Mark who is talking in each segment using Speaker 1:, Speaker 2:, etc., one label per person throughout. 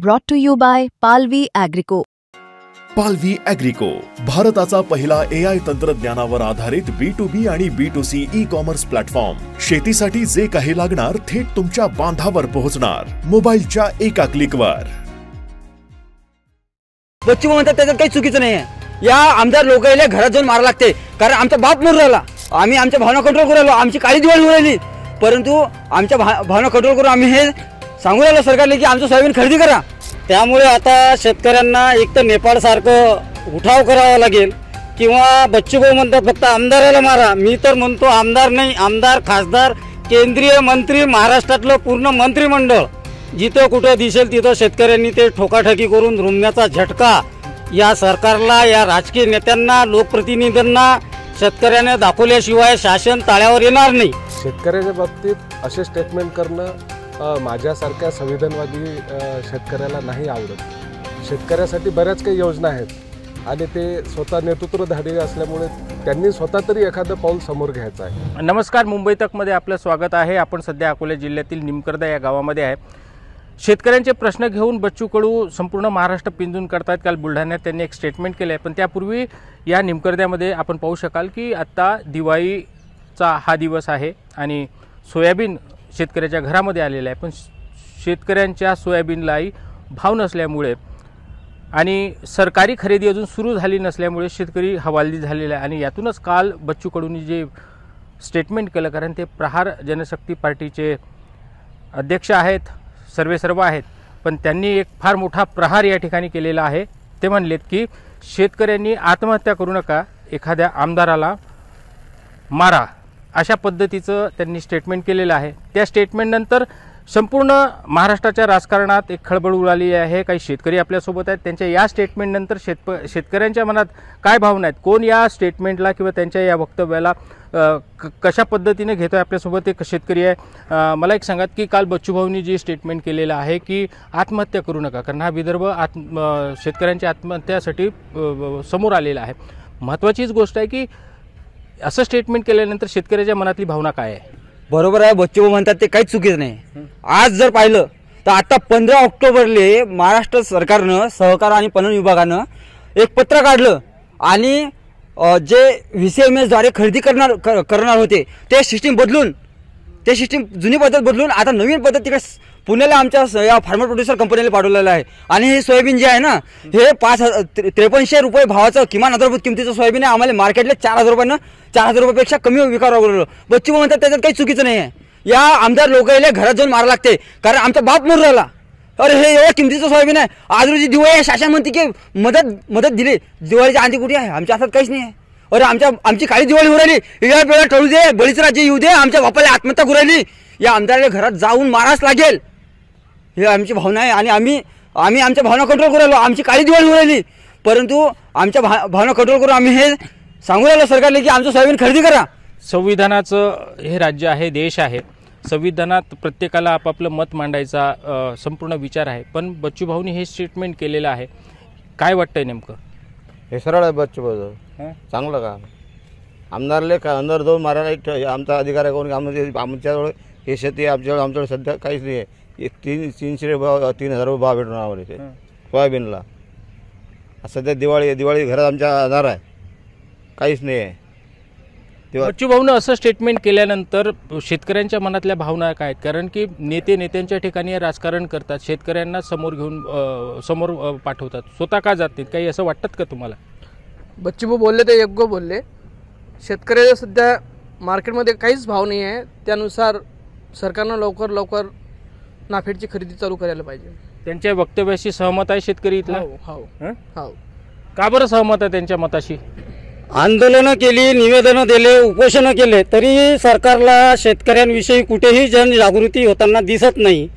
Speaker 1: Brought to you by Palvi Agrico.
Speaker 2: पालवी ॲग्रिको, भारताचा पहिला AI तंत्रज्ञानावर आधारित B2B आणि B2C ई-कॉमर्स प्लॅटफॉर्म. शेतीसाठी जे काही लागणार थेट तुमच्या बांधावर पोहोचणार, मोबाईलच्या एका क्लिकवर.
Speaker 3: बच्चू म्हणतात त्याच्यात काही चुकीचं नाही आहे. या आमदार लोकांना घरात जाऊन मारा लागते, कारण आमचा बाप मरून राहिला. आम्ही आमच्या भावना कंट्रोल करू राहिलो, आमची काळी दिवाळी होऊ राहिली, परंतु आमच्या भावना कंट्रोल करून आम्ही हे सांगू राहिलो सरकारला की आमचं सोयाबीन खरेदी करा. त्यामुळे आता शेतकऱ्यांना एक तर नेपाळसारखं उठाव करावा लागेल, किंवा बच्चूभाऊ म्हणतात फक्त आमदाराला मारा. मी तर म्हणतो आमदार नाही, आमदार, खासदार, केंद्रीय मंत्री, महाराष्ट्रातलं पूर्ण मंत्रिमंडळ जिथं कुठं दिसेल तिथं शेतकऱ्यांनी ते ठोकाठकी करून रुमण्याचा झटका या सरकारला, या राजकीय नेत्यांना, लोकप्रतिनिधींना शेतकऱ्याने दाखवल्याशिवाय शासन ताळ्यावर येणार नाही.
Speaker 4: शेतकऱ्याच्या बाबतीत असे स्टेटमेंट करणं माझ्यासारख्या संविधानवादी शेतकऱ्याला नाही आवडत. शेतकऱ्यासाठी बऱ्याच काही योजना आहेत आणि ते स्वतः नेतृत्वधारी असल्यामुळे त्यांनी स्वतः तरी एखादं पाऊल समोर घ्यायचं आहे.
Speaker 5: नमस्कार, मुंबई तकमध्ये आपलं स्वागत आहे. आपण सध्या अकोला जिल्ह्यातील निमकर्दा या गावामध्ये आहे. शेतकऱ्यांचे प्रश्न घेऊन बच्चू कडू संपूर्ण महाराष्ट्र पिंजून करतात. काल बुलढाण्यात त्यांनी एक स्टेटमेंट केलं आहे, पण त्यापूर्वी या निमकर्द्यामध्ये आपण पाहू शकाल की आत्ता दिवाळीचा हा दिवस आहे आणि सोयाबीन शेतकऱ्याच्या घरामध्ये आलेलं आहे. पण शेतकऱ्यांच्या सोयाबीनलाही भाव नसल्यामुळे आणि सरकारी खरेदी अजून सुरू झाली नसल्यामुळे शेतकरी हवालदिल झालेला आहे. आणि यातूनच काल बच्चू कडूंनी जे स्टेटमेंट केलं, कारण ते प्रहार जनशक्ती पार्टीचे अध्यक्ष आहेत, सर्वेसर्वा आहेत, पण त्यांनी एक फार मोठा प्रहार या ठिकाणी केलेला आहे. ते म्हणलेत की शेतकऱ्यांनी आत्महत्या करू नका, एखाद्या आमदाराला मारा, अशा पद्धतीचं त्यांनी स्टेटमेंट केलेलं आहे. त्या स्टेटमेंटनंतर संपूर्ण महाराष्ट्राच्या राजकारणात एक खळबळ उडाली आहे. काही शेतकरी आपल्यासोबत आहेत. त्यांच्या या स्टेटमेंटनंतर शेतकऱ्यांच्या मनात काय भावना आहेत, कोण या स्टेटमेंटला किंवा त्यांच्या या वक्तव्याला कशा पद्धतीने घेतो आहे, आपल्यासोबत एक शेतकरी आहे. मला एक सांगत की काल बच्चूभाऊंनी जी स्टेटमेंट केलेलं आहे की आत्महत्या करू नका, कारण हा विदर्भ शेतकऱ्यांच्या आत्महत्यासाठी समोर आलेला आहे. महत्त्वाचीच गोष्ट आहे की असं स्टेटमेंट केल्यानंतर शेतकऱ्याच्या मनातली भावना काय आहे?
Speaker 3: बरोबर आहे, बच्चूभाऊ म्हणतात ते काहीच चुकीचं नाही. आज जर पाहिलं तर आता 15 ऑक्टोबरले महाराष्ट्र सरकारनं, सहकार आणि पणन विभागानं एक पत्र काढलं आणि जे VCMS द्वारे खरेदी करणार होते ते सिस्टीम बदलून, ते सिस्टीम जुनी पद्धत बदलून आता नवीन पद्धत तिकडे पुण्याला आमच्या या फार्मर प्रोड्युसर कंपनीला पाठवलेलं आहे. आणि हे सोयाबीन जे आहे ना, हे 5300 रुपये भावाचं किमान आधारभूत किमतीचं सोयाबीन आहे. आम्हाला मार्केटला 4000 रुपयानं, 4000 रुपयापेक्षा कमी विकायला लागलो. बच्चू म्हणतात त्याच्यात काही चुकीचं नाही आहे. या आमदार लोकांना घरात जाऊन मारा लागते, कारण आमचा बाप मरून राहिला. अरे हे एवढं किमतीचं सोयाबीन आहे. आज रोजी दिवाळी शासन म्हणते की मदत दिली, दिवाळीच्या आधी कुठे आहे? आमच्या हातात काहीच नाही आहे. अरे आमची काळी दिवाळी होऊ राहिली, इळा पेळा टळू दे, बळीचं राज्य येऊ दे, आमच्या बापाला आत्महत्या करू राहिली. या आमदाराला घरात जाऊन माराच लागेल, हे आमची भावना आहे. आणि आम्ही आमच्या भावना कंट्रोल करू राहिलो, आमची काळी दिवाळी होऊ राहिली, परंतु आमच्या भावना कंट्रोल करून आम्ही हे सांगू राहिलो सरकारला की आमचं सोयाबीन खरेदी करा.
Speaker 5: संविधानाचं हे राज्य आहे, देश आहे. संविधानात प्रत्येकाला आपापलं मत मांडायचा संपूर्ण विचार आहे. पण बच्चूभाऊंनी हे स्टेटमेंट केलेलं आहे, काय वाटतंय नेमकं?
Speaker 6: हे सरळ आहे बच्चूभाऊ, चांगलं का आमदारले का अंदर जाऊन मारायला आमचा अधिकार आहे? कोण आमच्याजवळ हे शेती आमच्याजवळ सध्या काहीच नाही आहे. 300 भाव, 3000 रुपये भाव भेटून आम्हाला इथे सोयाबीनला. सध्या दिवाळी घरात आमच्या आधार आहे, काहीच नाही आहे.
Speaker 5: बच्चूभाऊनं असं स्टेटमेंट केल्यानंतर शेतकऱ्यांच्या मनातल्या भावना काय आहेत? कारण की नेत्यांच्या ठिकाणी राजकारण करतात, शेतकऱ्यांना समोर घेऊन समोर पाठवतात, स्वतः का जात नाहीत? काही असं वाटतं का तुम्हाला?
Speaker 7: बच्चूभाऊ बोलले ते योग्य बोलले. शेतकऱ्याला सध्या मार्केटमध्ये काहीच भाव नाही आहे. त्यानुसार सरकारनं लवकर नाफेडची खरेदी चालू करायला पाहिजे.
Speaker 5: त्यांच्या वक्तव्याशी सहमत आहे शेतकरी इथला?
Speaker 7: हो.
Speaker 5: का बरं सहमत आहे त्यांच्या मताशी?
Speaker 3: आंदोलनं केली, निवेदनं दिले, उपोषणं केले, तरी सरकारला शेतकऱ्यांविषयी कुठेही जनजागृती होताना दिसत नाही.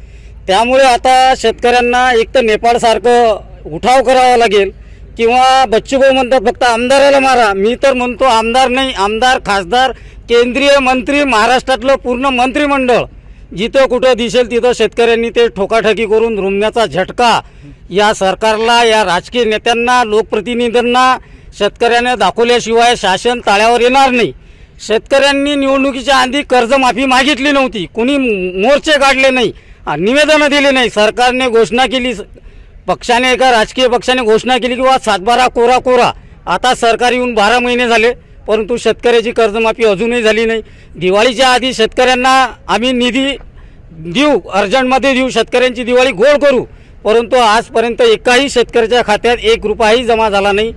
Speaker 3: त्यामुळे आता शेतकऱ्यांना एक तर नेपाळसारखं उठाव करावा लागेल, किंवा बच्चूभाऊ म्हणतात फक्त आमदाराला मारा. मी तर म्हणतो आमदार नाही, आमदार, खासदार, केंद्रीय मंत्री, महाराष्ट्रातलं पूर्ण मंत्रिमंडळ जिथं कुठं दिसेल तिथं शेतकऱ्यांनी ते ठोकाठकी करून रुमण्याचा झटका या सरकारला, या राजकीय नेत्यांना, लोकप्रतिनिधींना शेतकऱ्याने दाखवल्याशिवाय शासन ताळ्यावर येणार नाही. शेतकऱ्यांनी निवडणुकीच्या आधी कर्जमाफी मागितली नव्हती, कुणी मोर्चे काढले नाही, निवेदनं दिली नाही. सरकारने घोषणा केली, पक्षाने एका राजकीय पक्षाने घोषणा केली की 7/12 कोरा. आता सरकार येऊन 12 महिने झाले, परंतु शेतकऱ्याची कर्जमाफी अजूनही झाली नाही. दिवाळीच्या आधी शेतकऱ्यांना आम्ही निधी देऊ, अर्जंटमध्ये देऊ, शेतकऱ्यांची दिवाळी गोड करू, परंतु आजपर्यंत एकाही शेतकऱ्याच्या खात्यात 1 रुपयाही जमा झाला नाही.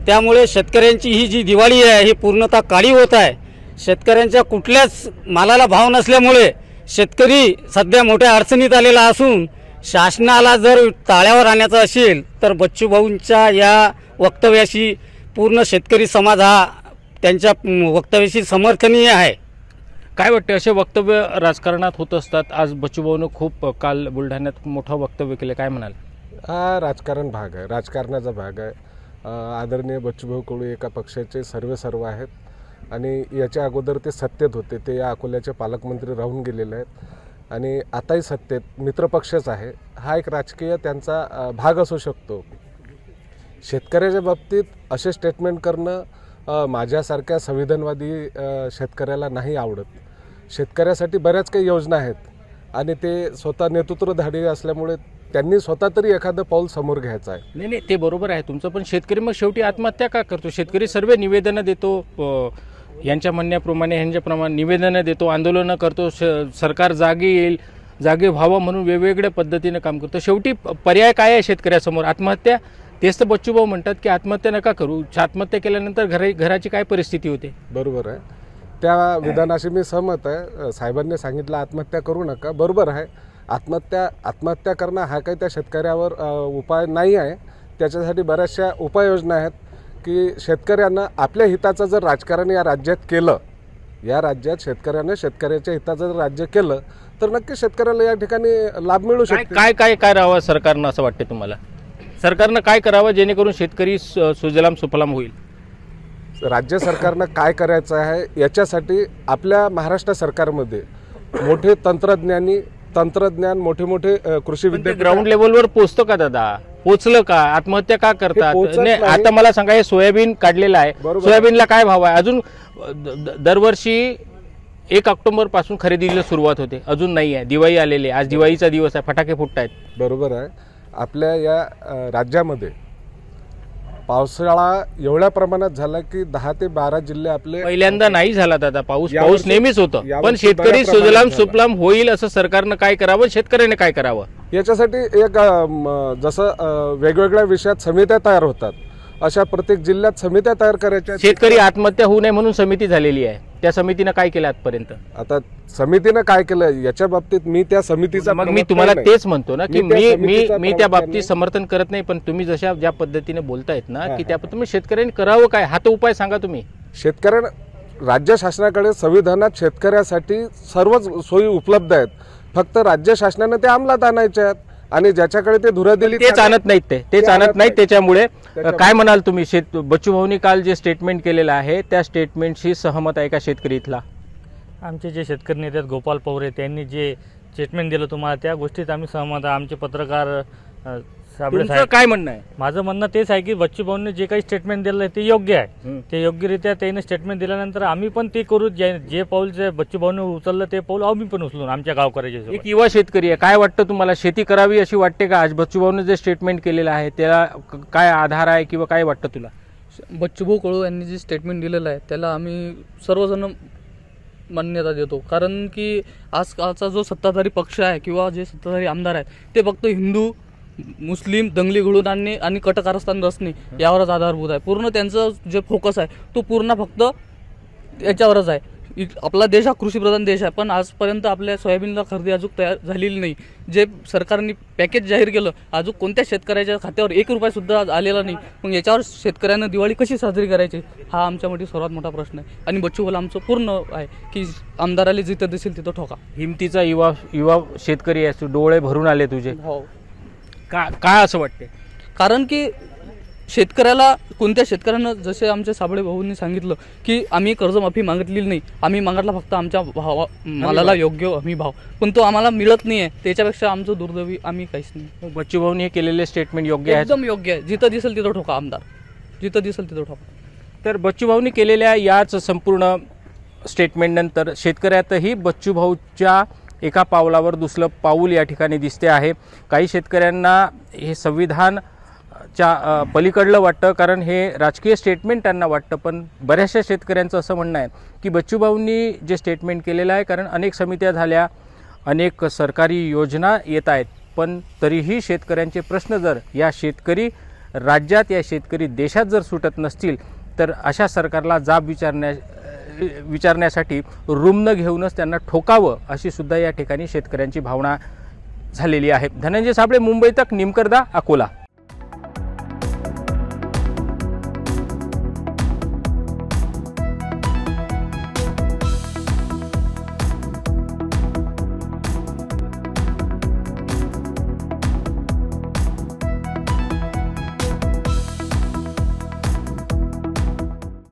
Speaker 3: त्यामुळे शेतकऱ्यांची ही जी दिवाळी आहे ही पूर्णतः काळी होत आहे. शेतकऱ्यांच्या कुठल्याच मालाला भाव नसल्यामुळे शेतकरी सध्या मोठ्या अडचणीत आलेला असून शासनाला जर ताळ्यावर आणायचं असेल तर बच्चूभाऊंच्या या वक्तव्याशी पूर्ण शेतकरी समाज हा त्यांच्या वक्तव्याशी समर्थनीय आहे.
Speaker 5: काय वाटतं, असे वक्तव्य राजकारणात होत असतात. आज बच्चूभाऊनं खूप काल बुलढाण्यात मोठं वक्तव्य केलं, काय म्हणाल?
Speaker 4: हा राजकारण भाग आहे, राजकारणाचा भाग आहे. आदरणीय बच्चूभाऊ कडू एका पक्षाचे सर्व आहेत आणि याच्या अगोदर ते सत्तेत होते. ते या अकोल्याचे पालकमंत्री राहून गेलेले आहेत आणि आताही सत्तेत मित्रपक्षच आहे. हा एक राजकीय त्यांचा भाग असू शकतो. शेतकऱ्याच्या बाबतीत असे स्टेटमेंट करणं माझ्यासारख्या संविधानवादी शेतकऱ्याला नाही आवडत. शेतकऱ्यासाठी बऱ्याच काही योजना आहेत आणि ते स्वतः नेतृत्वधारी असल्यामुळे त्यांनी स्वतः तरी एखादं पाऊल समोर घ्यायचं आहे.
Speaker 5: नाही, ते बरोबर आहे तुमचं, पण शेतकरी मग शेवटी आत्महत्या का करतो? शेतकरी सर्व निवेदनं देतो, यांच्या म्हणण्याप्रमाणे निवेदनं देतो, आंदोलनं करतो, सरकार जागी येईल, जागे व्हावं म्हणून वेगवेगळ्या पद्धतीने काम करतो. शेवटी पर्याय काय आहे शेतकऱ्यासमोर? आत्महत्या. तेच तर बच्चूभाऊ म्हणतात की आत्महत्या नका करू. आत्महत्या केल्यानंतर घराची काय परिस्थिती होते?
Speaker 4: बरोबर आहे, त्या विधानाशी मी सहमत आहे. साहेबांनी सांगितलं आत्महत्या करू नका, बरोबर आहे. आत्महत्या करणं हा काही त्या शेतकऱ्यावर उपाय नाही आहे. त्याच्यासाठी बऱ्याचशा उपाययोजना आहेत की शेतकऱ्यांना आपल्या हिताचं जर राजकारण या राज्यात केलं, या राज्यात शेतकऱ्याच्या हिताचं जर राज्य केलं तर नक्की शेतकऱ्याला या ठिकाणी लाभ मिळू शकतो.
Speaker 5: काय करावं सरकारनं असं वाटतं तुम्हाला? सरकारनं काय करावं जेणेकरून शेतकरी सुजलाम सुफलाम होईल?
Speaker 4: राज्य सरकारनं काय करायचं आहे याच्यासाठी आपल्या महाराष्ट्र सरकारमध्ये मोठे तंत्रज्ञान मोठे कृषी विद्यापीठ
Speaker 5: ग्राउंड लेवलवर पोहोचतो का दादा? पोहोचलं का? आत्महत्या का करतात? नाही, आता मला सांगा, हे सोयाबीन काढलेलं आहे, सोयाबीनला काय भाव आहे? अजून दरवर्षी 1 ऑक्टोबर पासून खरेदीला सुरुवात होते, अजून नाही आहे. दिवाळी आलेली आहे, आज दिवाळीचा दिवस आहे, फटाके फुटतायत.
Speaker 4: बरोबर आहे. आपल्या या राज्यामध्ये पावसाळा एवढ्या प्रमाणात झाला की 10 ते 12 जिल्हे आपले
Speaker 5: पहिल्यांदा नाही झाला दादा. पाऊस नेहमीच होतं, पण शेतकरी सुजलाम सुफलाम होईल असं सरकारनं काय करावं, शेतकऱ्याने काय करावं?
Speaker 4: याच्यासाठी एक जसं वेगवेगळ्या विषयात समित्या तयार होतात, अशा प्रत्येक जिल्ह्यात समित्या तयार करायच्या.
Speaker 5: शेतकरी आत्महत्या होऊ नये म्हणून समिती झालेली आहे, त्या समितीनं काय केलं आजपर्यंत?
Speaker 4: आता समितीनं काय केलं याच्या बाबतीत मी त्या समितीचा
Speaker 5: मग मी तुम्हाला तेच म्हणतो ना की मी त्या बाबतीत समर्थन करत नाही, पण तुम्ही ज्या पद्धतीने बोलतायत ना की त्या तुम्ही शेतकऱ्यांनी करावं काय, हा तो उपाय सांगा तुम्ही.
Speaker 4: शेतकऱ्यांना राज्य शासनाकडे संविधानात शेतकऱ्यासाठी सर्वच सोयी उपलब्ध आहेत, फक्त राज्य शासनाने ते अंमलात आणायच्या आहेत आणि ज्याच्याकडे ते धुरा दिली
Speaker 5: तेच आणत नाहीत. तेच आणत नाहीत. त्याच्यामुळे काय म्हणाल तुम्ही? बच्चूभाऊंनी काल जे स्टेटमेंट केलेलं आहे त्या स्टेटमेंटशी सहमत आहे का शेतकरी इथला?
Speaker 8: आमचे जे शेतकरी नेते आहेत गोपाल पवरे, त्यांनी जे स्टेटमेंट दिलं तुम्हाला त्या गोष्टीत आम्ही सहमत आहे. आमचे पत्रकार साबळे साहेब,
Speaker 5: काय म्हणणं आहे?
Speaker 8: माझं म्हणणं तेच आहे की बच्चूभाऊंनी जे काही स्टेटमेंट दिलं ते योग्य आहे. ते योग्यरित्या त्यांनी स्टेटमेंट दिल्यानंतर आम्ही पण ते करू. जे पाऊल जे बच्चूभाऊंनी उचललं ते पाऊल आम्ही पण उचलून आमच्या गावकऱ्याचे.
Speaker 5: एक युवा शेतकरी आहे, काय वाटतं तुम्हाला? शेती करावी अशी वाटते का? आज बच्चूभाऊने जे स्टेटमेंट केलेलं आहे त्याला काय आधार आहे किंवा काय वाटतं तुला?
Speaker 7: बच्चूभाऊ कडू यांनी जे स्टेटमेंट दिलेलं आहे त्याला आम्ही सर्वजण मान्यता देतो. कारण की आजकालचा जो सत्ताधारी पक्ष आहे किंवा जे सत्ताधारी आमदार आहेत ते फक्त हिंदू मुस्लिम दंगली घडवून आणणे आणि कटकारस्थान रचणे यावरच आधारभूत आहे. पूर्ण त्यांचं जे फोकस आहे तो पूर्ण फक्त याच्यावरच आहे. आपला देश हा कृषीप्रधान देश आहे, पण आजपर्यंत आपल्या सोयाबीनला खरेदी अजून तयार झालेली नाही. जे सरकारने पॅकेज जाहीर केलं अजून कोणत्या शेतकऱ्याच्या खात्यावर 1 रुपया सुद्धा आलेला नाही. मग याच्यावर शेतकऱ्यांना दिवाळी कशी साजरी करायची हा आमच्यामध्ये सर्वात मोठा प्रश्न आहे. आणि बच्चूभाऊला आमचं पूर्ण आहे की आमदाराला जिथं दिसेल तिथं ठोका.
Speaker 5: हिमतीचा युवा शेतकरी आहे, डोळे भरून आले तुझे. काय असं वाटते?
Speaker 7: कारण की शेतकऱ्याला कोणत्या शेतकऱ्यांना जसे आमच्या साबळे भाऊंनी सांगितलं की आम्ही कर्जमाफी मागितलेली नाही, आम्ही मागितला फक्त आमच्या मालाला योग्य हमी भाव, पण तो आम्हाला मिळत नाही आहे. त्याच्यापेक्षा आमचं दुर्दैवी आम्ही काहीच नाही.
Speaker 5: बच्चूभाऊंनी केलेले स्टेटमेंट योग्य आहे,
Speaker 7: एकदम योग्य आहे. जिथं दिसेल तिथं ठोका आमदार, जिथं दिसेल तिथं ठोका.
Speaker 5: तर बच्चूभाऊंनी केलेल्या याच संपूर्ण स्टेटमेंट नंतर शेतकऱ्यातही बच्चूभाऊच्या एका पावलावर दुसरं पाऊल या ठिकाणी दिसते आहे. काही शेतकऱ्यांना हे संविधानच्या पलीकडलं वाटतं, कारण हे राजकीय स्टेटमेंट त्यांना वाटतं. पण बऱ्याचशा शेतकऱ्यांचं असं म्हणणं आहे की बच्चूभाऊंनी जे स्टेटमेंट केलेलं आहे, कारण अनेक समित्या झाल्या, अनेक सरकारी योजना येत आहेत, पण तरीही शेतकऱ्यांचे प्रश्न जर या शेतकरी राज्यात, या शेतकरी देशात जर सुटत नसतील, तर अशा सरकारला जाब विचारण्यासाठी रुमनं घेऊनच त्यांना ठोकावं, अशी सुद्धा या ठिकाणी शेतकऱ्यांची भावना झालेली आहे. धनंजय साबळे, मुंबई तक, निमकरदा, अकोला.